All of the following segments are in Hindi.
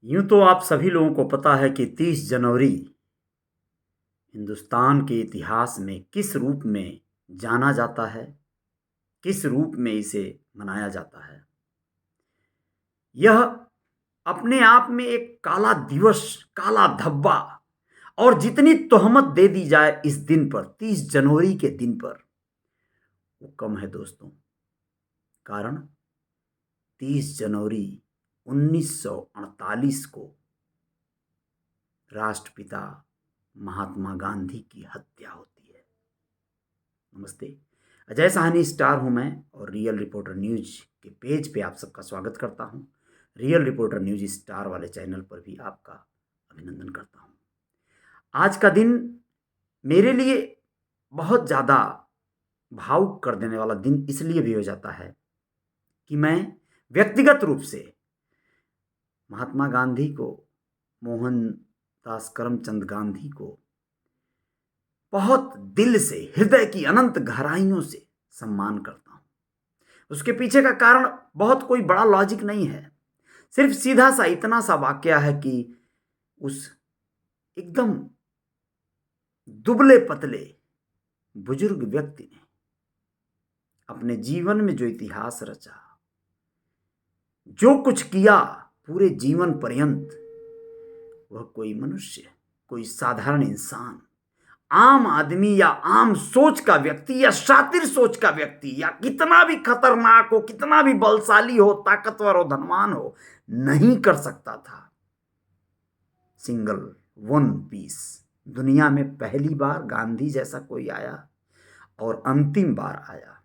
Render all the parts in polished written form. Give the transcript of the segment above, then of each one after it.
यूं तो आप सभी लोगों को पता है कि 30 जनवरी हिंदुस्तान के इतिहास में किस रूप में जाना जाता है, किस रूप में इसे मनाया जाता है। यह अपने आप में एक काला दिवस, काला धब्बा और जितनी तोहमत दे दी जाए इस दिन पर, 30 जनवरी के दिन पर, वो कम है दोस्तों। कारण 30 जनवरी 1948 को राष्ट्रपिता महात्मा गांधी की हत्या होती है। नमस्ते, अजय साहनी स्टार हूं मैं और रियल रिपोर्टर न्यूज के पेज पे आप सबका स्वागत करता हूं। रियल रिपोर्टर न्यूज स्टार वाले चैनल पर भी आपका अभिनंदन करता हूं। आज का दिन मेरे लिए बहुत ज़्यादा भावुक कर देने वाला दिन इसलिए भी हो जाता है कि मैं व्यक्तिगत रूप से महात्मा गांधी को, मोहनदास करमचंद गांधी को बहुत दिल से, हृदय की अनंत गहराइयों से सम्मान करता हूं। उसके पीछे का कारण बहुत कोई बड़ा लॉजिक नहीं है, सिर्फ सीधा सा इतना सा वाकया है कि उस एकदम दुबले पतले बुजुर्ग व्यक्ति ने अपने जीवन में जो इतिहास रचा, जो कुछ किया पूरे जीवन पर्यंत, वह कोई मनुष्य, कोई साधारण इंसान, आम आदमी या आम सोच का व्यक्ति या शातिर सोच का व्यक्ति या कितना भी खतरनाक हो, कितना भी बलशाली हो, ताकतवर हो, धनवान हो, नहीं कर सकता था। सिंगल वन पीस दुनिया में पहली बार गांधी जैसा कोई आया और अंतिम बार आया।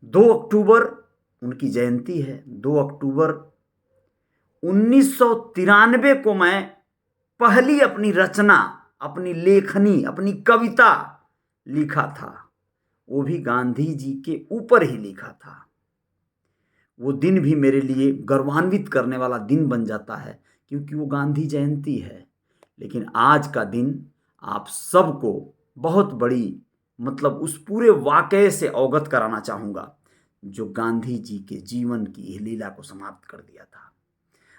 2 अक्टूबर उनकी जयंती है। 2 अक्टूबर 1993 को मैं पहली अपनी रचना, अपनी लेखनी, अपनी कविता लिखा था। वो भी गांधी जी के ऊपर ही लिखा था। वो दिन भी मेरे लिए गर्वान्वित करने वाला दिन बन जाता है क्योंकि वो गांधी जयंती है। लेकिन आज का दिन आप सबको बहुत बड़ी, मतलब उस पूरे वाकये से अवगत कराना चाहूँगा जो गांधी जी के जीवन की लीला को समाप्त कर दिया था।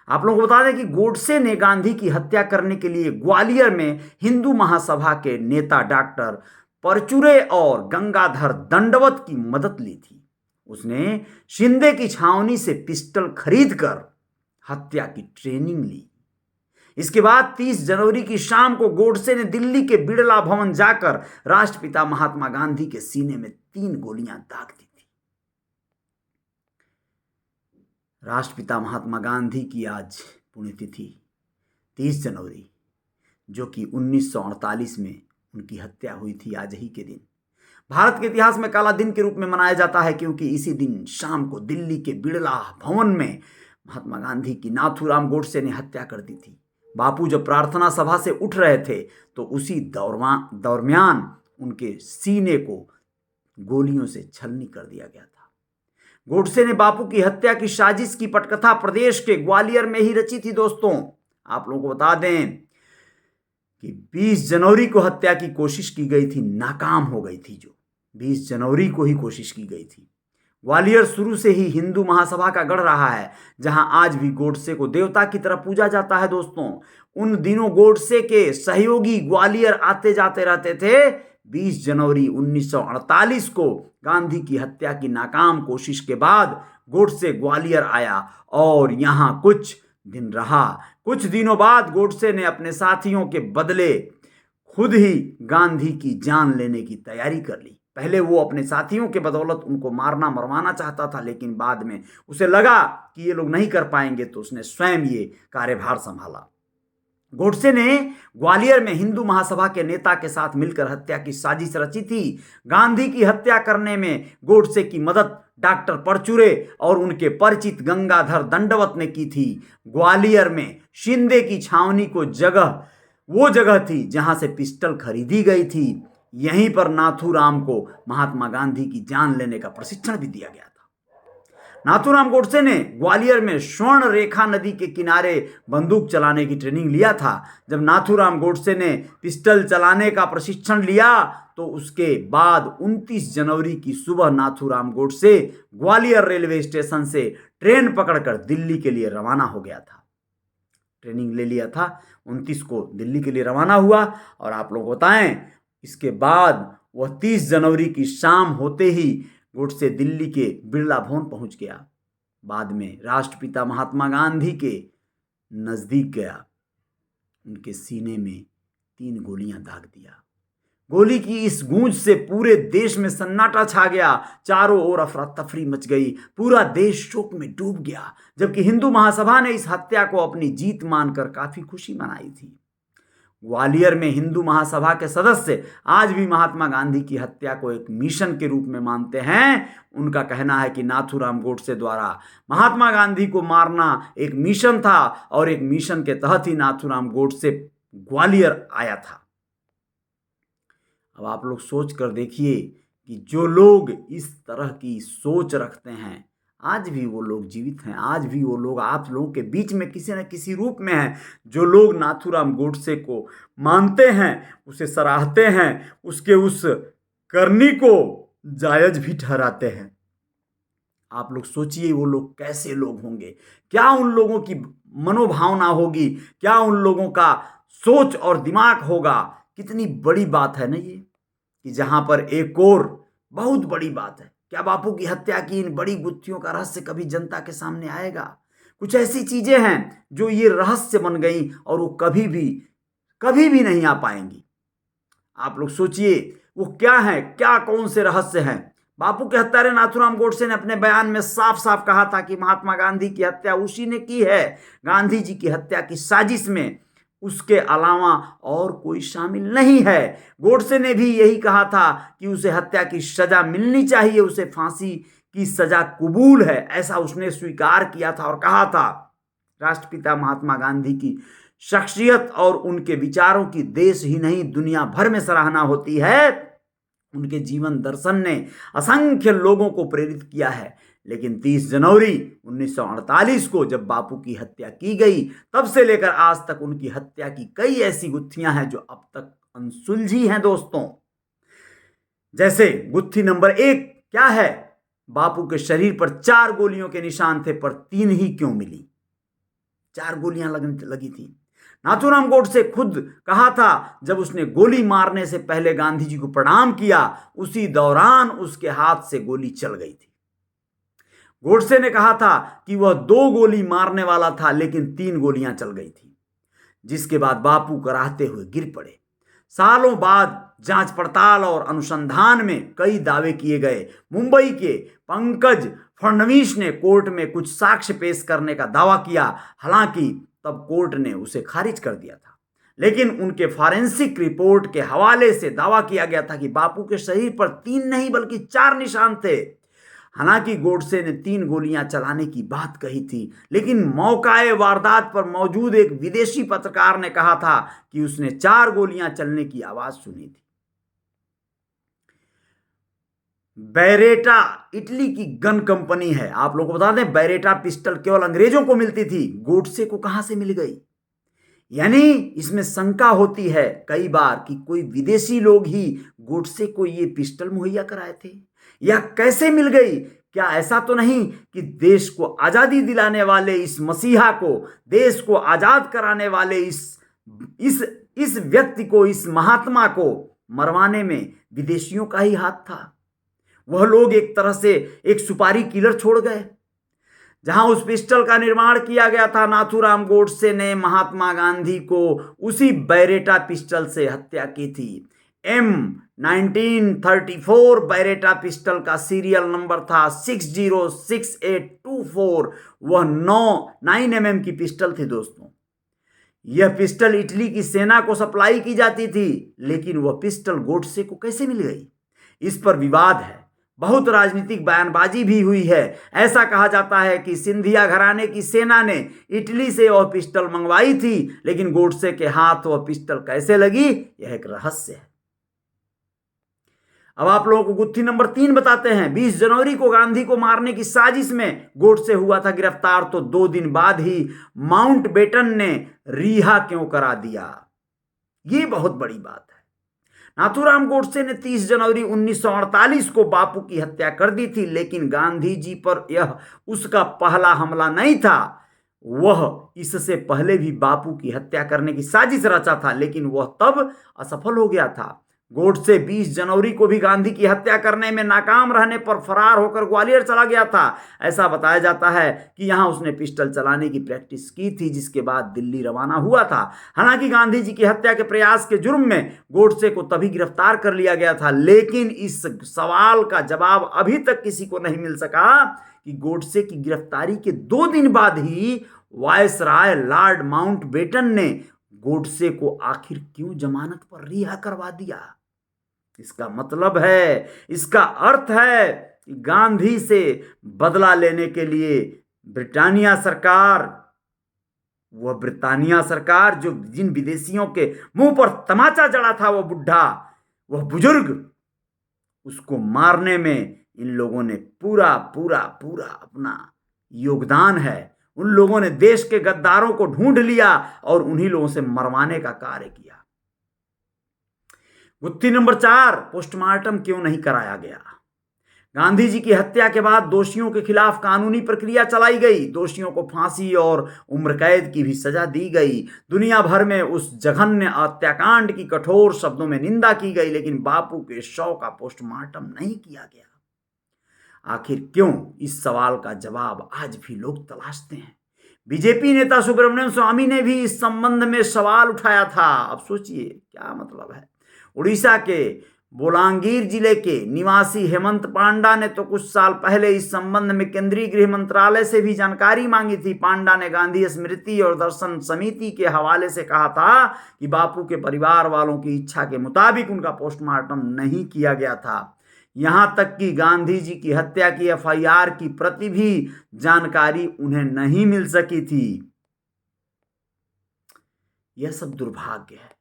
आप लोगों को बता दें कि गोडसे ने गांधी की हत्या करने के लिए ग्वालियर में हिंदू महासभा के नेता डॉक्टर परचुरे और गंगाधर दंडवत की मदद ली थी। उसने शिंदे की छावनी से पिस्टल खरीदकर हत्या की ट्रेनिंग ली। इसके बाद 30 जनवरी की शाम को गोडसे ने दिल्ली के बिड़ला भवन जाकर राष्ट्रपिता महात्मा गांधी के सीने में 3 गोलियां दाग दी थी। राष्ट्रपिता महात्मा गांधी की आज पुण्यतिथि 30 जनवरी, जो कि 1948 में उनकी हत्या हुई थी, आज ही के दिन भारत के इतिहास में काला दिन के रूप में मनाया जाता है क्योंकि इसी दिन शाम को दिल्ली के बिड़ला भवन में महात्मा गांधी की नाथूराम गोडसे ने हत्या कर दी थी। बापू जब प्रार्थना सभा से उठ रहे थे तो उसी दरमियान उनके सीने को गोलियों से छलनी कर दिया गया था। गोडसे ने बापू की हत्या की साजिश की पटकथा प्रदेश के ग्वालियर में ही रची थी। दोस्तों, आप लोगों को बता दें कि 20 जनवरी को हत्या की कोशिश की गई थी, नाकाम हो गई थी। जो 20 जनवरी को ही कोशिश की गई थी। ग्वालियर शुरू से ही हिंदू महासभा का गढ़ रहा है, जहां आज भी गोडसे को देवता की तरह पूजा जाता है। दोस्तों, उन दिनों गोडसे के सहयोगी ग्वालियर आते जाते रहते थे। 20 जनवरी 1948 को गांधी की हत्या की नाकाम कोशिश के बाद गोडसे ग्वालियर आया और यहां कुछ दिन रहा। कुछ दिनों बाद गोडसे ने अपने साथियों के बदले खुद ही गांधी की जान लेने की तैयारी कर ली। पहले वो अपने साथियों के बदौलत उनको मारना मरवाना चाहता था, लेकिन बाद में उसे लगा कि ये लोग नहीं कर पाएंगे तो उसने स्वयं ये कार्यभार संभाला। गोडसे ने ग्वालियर में हिंदू महासभा के नेता के साथ मिलकर हत्या की साजिश रची थी। गांधी की हत्या करने में गोडसे की मदद डॉक्टर परचुरे और उनके परिचित गंगाधर दंडवत ने की थी। ग्वालियर में शिंदे की छावनी को वो जगह थी जहां से पिस्टल खरीदी गई थी। यहीं पर नाथूराम को महात्मा गांधी की जान लेने का प्रशिक्षण भी दिया गया था। नाथूराम गोडसे ने ग्वालियर में स्वर्ण रेखा नदी के किनारे बंदूक चलाने की ट्रेनिंग लिया था। जब नाथूराम गोडसे ने पिस्टल चलाने का प्रशिक्षण लिया तो उसके बाद 29 जनवरी की सुबह नाथूराम गोडसे ग्वालियर रेलवे स्टेशन से ट्रेन पकड़कर दिल्ली के लिए रवाना हो गया था। ट्रेनिंग ले लिया था, 29 को दिल्ली के लिए रवाना हुआ। और आप लोग बताएं, इसके बाद वह 30 जनवरी की शाम होते ही गोडसे दिल्ली के बिरला भवन पहुंच गया। बाद में राष्ट्रपिता महात्मा गांधी के नजदीक गया, उनके सीने में 3 गोलियां दाग दिया। गोली की इस गूंज से पूरे देश में सन्नाटा छा गया, चारों ओर अफरा तफरी मच गई, पूरा देश शोक में डूब गया। जबकि हिंदू महासभा ने इस हत्या को अपनी जीत मानकर काफी खुशी मनाई थी। ग्वालियर में हिंदू महासभा के सदस्य आज भी महात्मा गांधी की हत्या को एक मिशन के रूप में मानते हैं। उनका कहना है कि नाथूराम गोडसे द्वारा महात्मा गांधी को मारना एक मिशन था और एक मिशन के तहत ही नाथूराम गोडसे ग्वालियर आया था। अब आप लोग सोच कर देखिए कि जो लोग इस तरह की सोच रखते हैं, आज भी वो लोग जीवित हैं, आज भी वो लोग आप लोगों के बीच में किसी न किसी रूप में हैं। जो लोग नाथूराम गोडसे को मानते हैं, उसे सराहते हैं, उसके उस करनी को जायज भी ठहराते हैं। आप लोग सोचिए वो लोग कैसे लोग होंगे, क्या उन लोगों की मनोभावना होगी, क्या उन लोगों का सोच और दिमाग होगा। कितनी बड़ी बात है ना ये, कि जहां पर एक और बहुत बड़ी बात है, क्या बापू की हत्या की इन बड़ी गुत्थियों का रहस्य कभी जनता के सामने आएगा? कुछ ऐसी चीजें हैं जो ये रहस्य बन गई और वो कभी भी नहीं आ पाएंगी। आप लोग सोचिए वो क्या है, क्या कौन से रहस्य हैं। बापू के हत्यारे नाथूराम गोडसे ने अपने बयान में साफ साफ कहा था कि महात्मा गांधी की हत्या उसी ने की है। गांधी जी की हत्या की साजिश में उसके अलावा और कोई शामिल नहीं है। गोडसे ने भी यही कहा था कि उसे हत्या की सजा मिलनी चाहिए, उसे फांसी की सजा कबूल है, ऐसा उसने स्वीकार किया था और कहा था। राष्ट्रपिता महात्मा गांधी की शख्सियत और उनके विचारों की देश ही नहीं दुनिया भर में सराहना होती है। उनके जीवन दर्शन ने असंख्य लोगों को प्रेरित किया है। लेकिन 30 जनवरी 1948 को जब बापू की हत्या की गई, तब से लेकर आज तक उनकी हत्या की कई ऐसी गुत्थियां हैं जो अब तक अनसुलझी हैं दोस्तों। जैसे गुत्थी नंबर 1 क्या है? बापू के शरीर पर 4 गोलियों के निशान थे, पर 3 ही क्यों मिली? 4 गोलियां लगी थी। नाथूराम गोडसे खुद कहा था, जब उसने गोली मारने से पहले गांधी जी को प्रणाम किया, उसी दौरान उसके हाथ से गोली चल गई थी। गोडसे ने कहा था कि वह 2 गोली मारने वाला था, लेकिन 3 गोलियां चल गई थी, जिसके बाद बापू कराहते हुए गिर पड़े। सालों बाद जांच पड़ताल और अनुसंधान में कई दावे किए गए। मुंबई के पंकज फडणवीस ने कोर्ट में कुछ साक्ष्य पेश करने का दावा किया, हालांकि तब कोर्ट ने उसे खारिज कर दिया था। लेकिन उनके फॉरेंसिक रिपोर्ट के हवाले से दावा किया गया था कि बापू के शरीर पर 3 नहीं बल्कि 4 निशान थे। हालांकि गोडसे ने 3 गोलियां चलाने की बात कही थी, लेकिन मौकाए वारदात पर मौजूद एक विदेशी पत्रकार ने कहा था कि उसने 4 गोलियां चलने की आवाज सुनी थी। बैरेटा इटली की गन कंपनी है। आप लोगों को बता दें, बैरेटा पिस्टल केवल अंग्रेजों को मिलती थी, गोडसे को कहां से मिल गई? यानी इसमें शंका होती है कई बार कि कोई विदेशी लोग ही गोडसे को ये पिस्टल मुहैया कराए थे, या कैसे मिल गई? क्या ऐसा तो नहीं कि देश को आजादी दिलाने वाले इस मसीहा को, देश को आजाद कराने वाले इस व्यक्ति को, इस महात्मा को मरवाने में विदेशियों का ही हाथ था? वह लोग एक तरह से एक सुपारी किलर छोड़ गए। जहां उस पिस्टल का निर्माण किया गया था, नाथूराम गोडसे ने महात्मा गांधी को उसी बैरेटा पिस्टल से हत्या की थी। M1934 बैरेटा पिस्टल का सीरियल नंबर था 606824। वह 9 mm की पिस्टल थी दोस्तों। यह पिस्टल इटली की सेना को सप्लाई की जाती थी, लेकिन वह पिस्टल गोडसे को कैसे मिल गई? इस पर विवाद है, बहुत राजनीतिक बयानबाजी भी हुई है। ऐसा कहा जाता है कि सिंधिया घराने की सेना ने इटली से वह पिस्टल मंगवाई थी, लेकिन गोडसे के हाथ वह पिस्टल कैसे लगी, यह एक रहस्य है। अब आप लोगों को गुत्थी नंबर 3 बताते हैं। 20 जनवरी को गांधी को मारने की साजिश में गोडसे हुआ था गिरफ्तार, तो 2 दिन बाद ही माउंटबेटन ने रिहा क्यों करा दिया? ये बहुत बड़ी बात है। नाथूराम गोडसे ने 30 जनवरी 1948 को बापू की हत्या कर दी थी, लेकिन गांधी जी पर यह उसका पहला हमला नहीं था। वह इससे पहले भी बापू की हत्या करने की साजिश रचा था, लेकिन वह तब असफल हो गया था। गोडसे 20 जनवरी को भी गांधी की हत्या करने में नाकाम रहने पर फरार होकर ग्वालियर चला गया था। ऐसा बताया जाता है कि यहां उसने पिस्टल चलाने की प्रैक्टिस की थी, जिसके बाद दिल्ली रवाना हुआ था। हालांकि गांधी जी की हत्या के प्रयास के जुर्म में गोडसे को तभी गिरफ्तार कर लिया गया था, लेकिन इस सवाल का जवाब अभी तक किसी को नहीं मिल सका कि गोडसे की गिरफ्तारी के 2 दिन बाद ही वायसराय लॉर्ड माउंटबेटन ने गोडसे को आखिर क्यों जमानत पर रिहा करवा दिया। इसका मतलब है, इसका अर्थ है कि गांधी से बदला लेने के लिए ब्रिटानिया सरकार जो जिन विदेशियों के मुंह पर तमाचा जड़ा था, वो बुढ़ा, वह बुजुर्ग, उसको मारने में इन लोगों ने पूरा पूरा पूरा अपना योगदान है। उन लोगों ने देश के गद्दारों को ढूंढ लिया और उन्हीं लोगों से मरवाने का कार्य किया। गुत्थी नंबर 4, पोस्टमार्टम क्यों नहीं कराया गया। गांधी जी की हत्या के बाद दोषियों के खिलाफ कानूनी प्रक्रिया चलाई गई। दोषियों को फांसी और उम्र कैद की भी सजा दी गई। दुनिया भर में उस जघन्य हत्याकांड की कठोर शब्दों में निंदा की गई, लेकिन बापू के शव का पोस्टमार्टम नहीं किया गया। आखिर क्यों? इस सवाल का जवाब आज भी लोग तलाशते हैं। बीजेपी नेता सुब्रमण्यम स्वामी ने भी इस संबंध में सवाल उठाया था। अब सोचिए क्या मतलब है। उड़ीसा के बोलांगीर जिले के निवासी हेमंत पांडा ने तो कुछ साल पहले इस संबंध में केंद्रीय गृह मंत्रालय से भी जानकारी मांगी थी। पांडा ने गांधी स्मृति और दर्शन समिति के हवाले से कहा था कि बापू के परिवार वालों की इच्छा के मुताबिक उनका पोस्टमार्टम नहीं किया गया था। यहां तक कि गांधी जी की हत्या की एफआईआर की प्रति भी जानकारी उन्हें नहीं मिल सकी थी। यह सब दुर्भाग्य है।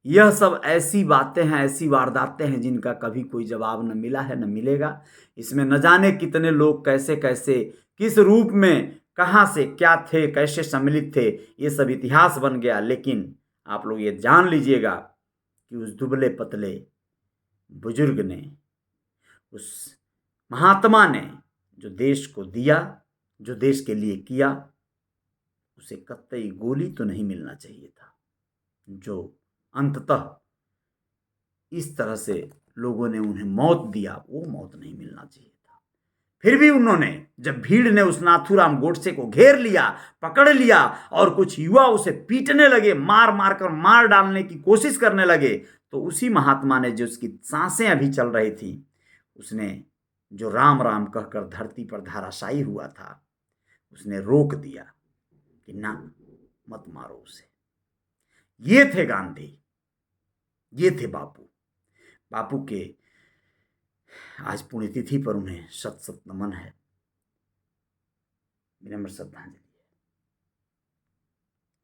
यह सब ऐसी बातें हैं, ऐसी वारदातें हैं जिनका कभी कोई जवाब न मिला है, न मिलेगा। इसमें न जाने कितने लोग कैसे कैसे, किस रूप में, कहां से क्या थे, कैसे सम्मिलित थे, ये सब इतिहास बन गया। लेकिन आप लोग ये जान लीजिएगा कि उस दुबले पतले बुजुर्ग ने, उस महात्मा ने जो देश को दिया, जो देश के लिए किया, उसे कतई गोली तो नहीं मिलना चाहिए था। जो अंततः इस तरह से लोगों ने उन्हें मौत दिया, वो मौत नहीं मिलना चाहिए था। फिर भी उन्होंने, जब भीड़ ने उस नाथूराम गोडसे को घेर लिया, पकड़ लिया और कुछ युवा उसे पीटने लगे, मार मार कर मार डालने की कोशिश करने लगे, तो उसी महात्मा ने, जो उसकी सांसें अभी चल रही थी, उसने जो राम राम कहकर धरती पर धराशायी हुआ था, उसने रोक दिया कि ना, मत मारो उसे। ये थे गांधी, ये थे बापू। बापू के आज पुण्यतिथि पर उन्हें शत शत नमन है। विनम्र श्रद्धांजलि।